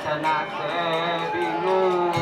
Tenake bingung.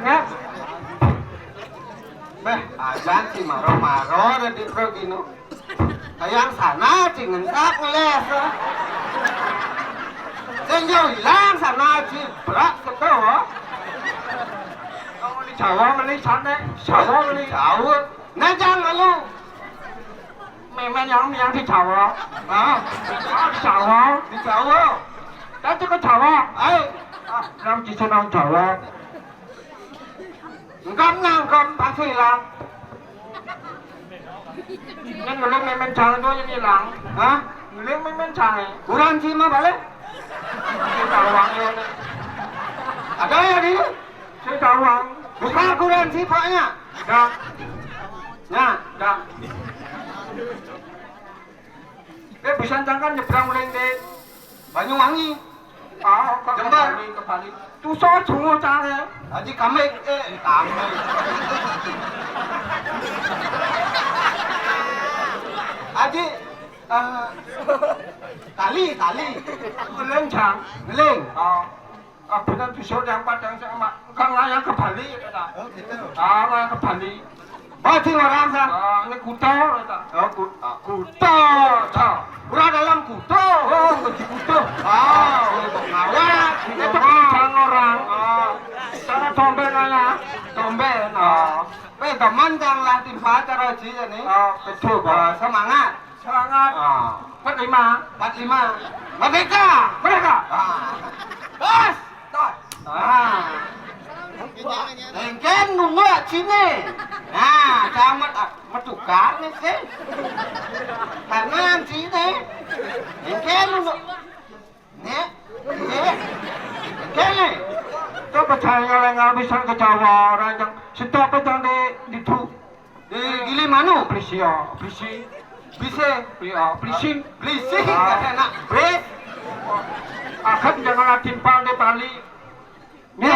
Ngap. Beh, ajan si maro-maro dan di progino. Kayang sana si ngentak ngeles. Senjau hilang sana si berat ketua. Kamu di Jawa meni sana, Jawa meni Jawa. Najang lalu. Memang yang di Jawa. Di Jawa. Di Jawa. Tapi ke Jawa. Nam chỉ cho nam Jawa. Ngâm bác sĩ là nhưng người lên men chàng thôi như làng hả người lên men chàng bulan chi mà balik si tawang yun ada ya di si tawang bukan bulan si paknya dah dah dia bisa jangan nyebrang mulai di Banyuwangi Jember ke Bali tu so semua cara aji kami aji tali ngeleng benar pisau yang padang sama kan layang ke Bali layang ke Bali Bati orang sah ini kuto kuto udah dalam kuto kuto ngawat itu bicara orang cara tombe nanya tombe teman janganlah timpa cara aja nih betul semangat 45 merdeka bos Engken nunggu sini. Nah, camat tukar nih sih. Karena sini. Engken nunggu. Nih. Engken nih. Itu percaya nggak bisa ke Jawa orang yang setiap petang di Gilimanuk. Berising. Enak. Beris. Akan jangan timpal di Bali. Ini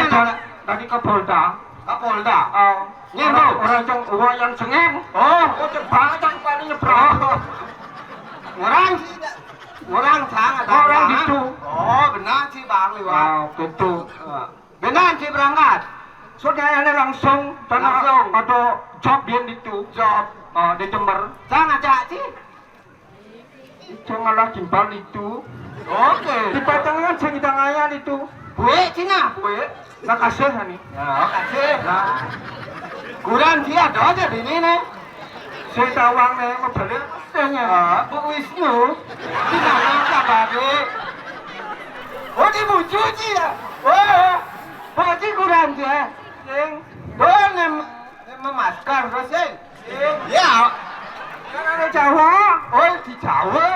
dari Kapolda. Orang yang sengem. Bang paling nyebrang. Orang sangat. Orang itu. Benar sih Bang Liwat. Gitu. Benar sih berangkat. Saudara langsung atau job dia itu. Di Jember. Jangan aja sih. Itu malah timpal itu. Oke. Di Batangan sekitar itu. Buat Cina, nak kasih nih. Ya, kasih. Kurang dia ada aja di sini. Saya tawang nih, mau beli tanya. Bu Wisnu, di mana kabarnya? Oh, di Bujuji ya. Pak kurang dia. Boleh memaskar terus ya. Jawa.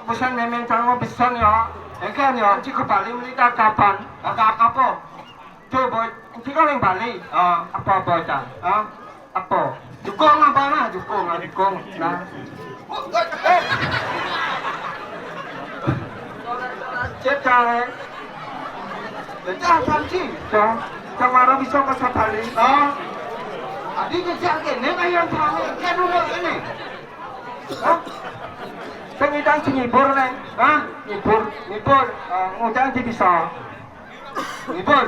Pesan memang jangan pesan ya. Kan ya, jika Bali menikah kapan? Apa? Coba, jika yang Bali. Apa Cang? Apa? Jukung apa nah? Jukung. Nah. Chết cha Cang chi? Cang marah bisa ke Bali. Adi ke Cang ke, ni ayam thang ni, kan dulu ini. Pengidang nyibur nih, nyibur, ngudang di bisa, nyibur,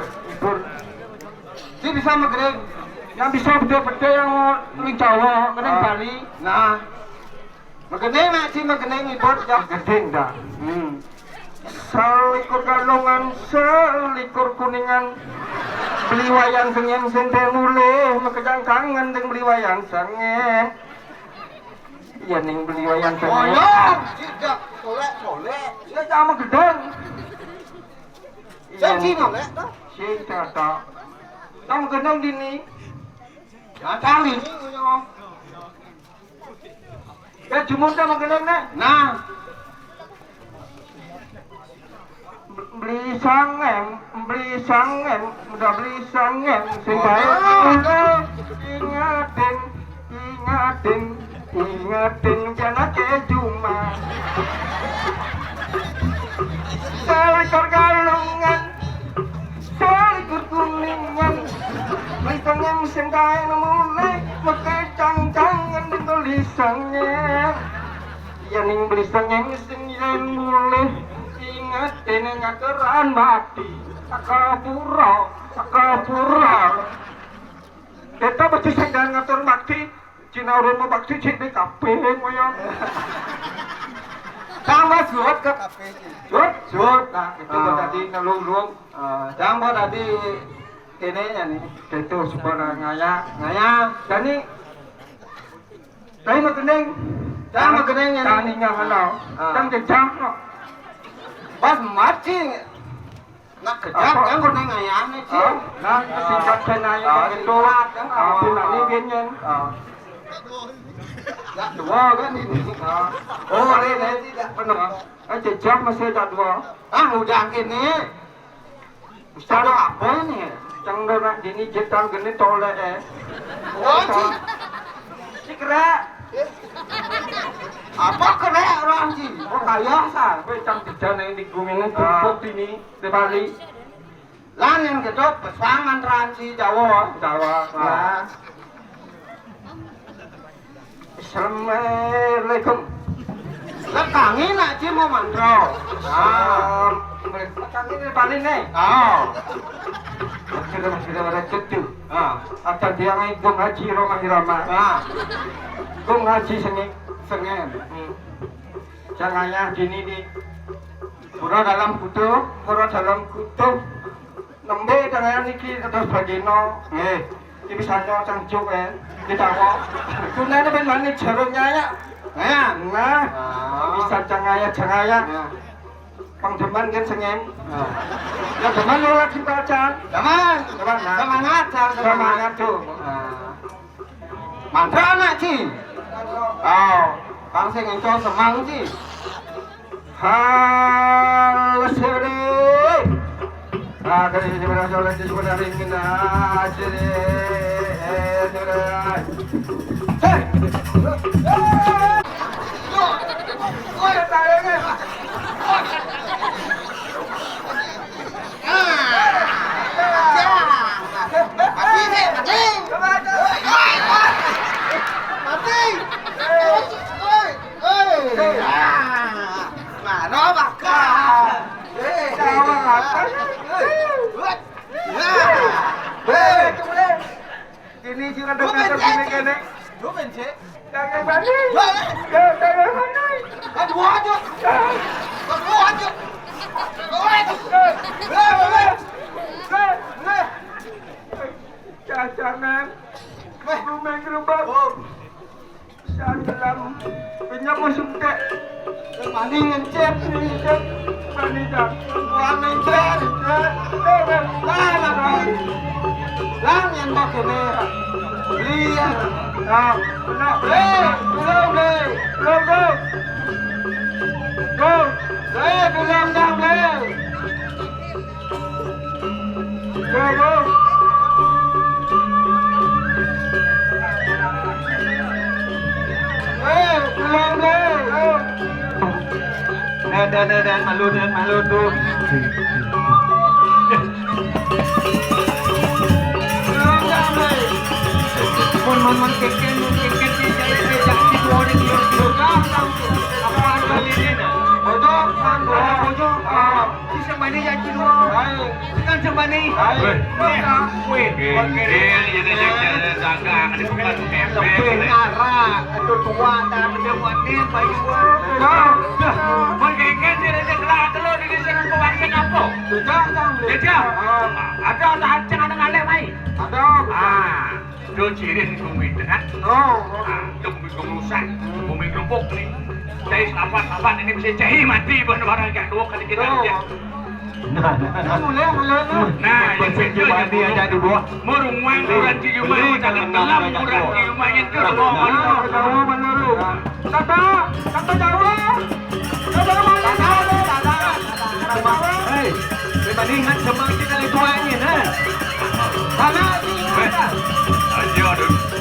dia bisa mengereng, yang bisa betul-betul yang orang Jawa, mengereng Bali, nah, mengereng nak mengereng nyibur, ya mengereng dah, selikur galungan, selikur kuningan, beli wayang sengem senteng mulai, makejang kangen dengan beli wayang sengem. Iya ning beli wayang sengem. Oh ya, tidak boleh. Dia sama gedeng. Saya sih boleh dah. Sih tak. Kamu gedeng di ni. Ya kali. Ya jumun dah gedeng nak. Nah. Beli sangem, udah beli sangem. Sehingga ingatin jangan kejuma selikur galungan selikur kuningan lisannya mesin kain mulai makecang-cangan di tulisannya ya ning tulisannya mesin kain mulai ingatin ngakaran mati akapura kita mesti sedang ngatur mati Cina orang mau bakti cik di kafe moyang. Sama suat ke suat. Nah itu tadi nalung. Jangan tadi kene nih. Itu sebenarnya ngaya. Jadi saya mau kening. Jangan kening yang tani nggak halau. Jangan kejam. Pas mati. Nak kejam yang kening ngaya nih sih. Nah singkat senaya itu. Tapi nanti biennya. Ya dua kan ini. Oh ini tidak benar. Jejak masih ada dua. Udah gini. Ustaz apa ini? Jangan orang gini jetang gini tolek Oh si kera. Apa kera orang sih? Oh kaya sah. Becang tiga nih di gunung kumpul ini di Bali. Lan yang kedua pesangan ranci Jawa. Nah. Assalamualaikum. Lekangi nak ci mau mandro. Lekangi di Bali nih. Sudah ada cetu. Ada dia ngai gong haji Roma Hirama. Gong haji sengem. Jangannya gini di pura dalam kutub. Nembe dengan niki terus bagino. Ini misalnya cangcuk ditawa. Kunane ben mani jarumnya ya. Nah. Bisa cangaya. Pangdeman kan sengem. Ya deman lo lagi baca. Deman. Semangat tuh. Mantra nak ci. Bang sing enco semang ci. Halo sore. Dari sebenarnya ingin aja ini juga dengan begini kene. Lu benci? Jangan bani. Jangan bani. Aduh aja. Jangan. Rumah gerobak. Dalam pinjam masuk ke. Mandi ngecet. Mandi dah. Ngecet. Lang yang pakai merah. Lihat. Nah, belum deh. Belum. Belum. Belum dah belum. Belum. Belum deh. Dan malu tu. Mon keken ni jadi jadi dua orang dia apa kali ni nak bojong bojong si sembani jadi dua kan sembani weh jadi jaga ada bukan kempen arah itu tua tak ada buat ni bayi mon keken dia ada kelak telur di sini kau bagi apa jejak ada ancang ada ngalai mai ada do cirin bumi kan? Itu bumi rusak, bumi kelompok ni. Jadi sahabat ini bisa jadi mati barang yang dua kali kita lihat. Nah, yang betul mati aja di bawah. Merumang buran di rumah, jangan telam buran di rumah itu. Kata Jawa. Hei, berbandingan sama kita kali tua ini, nah. Sana, ayo, aduh.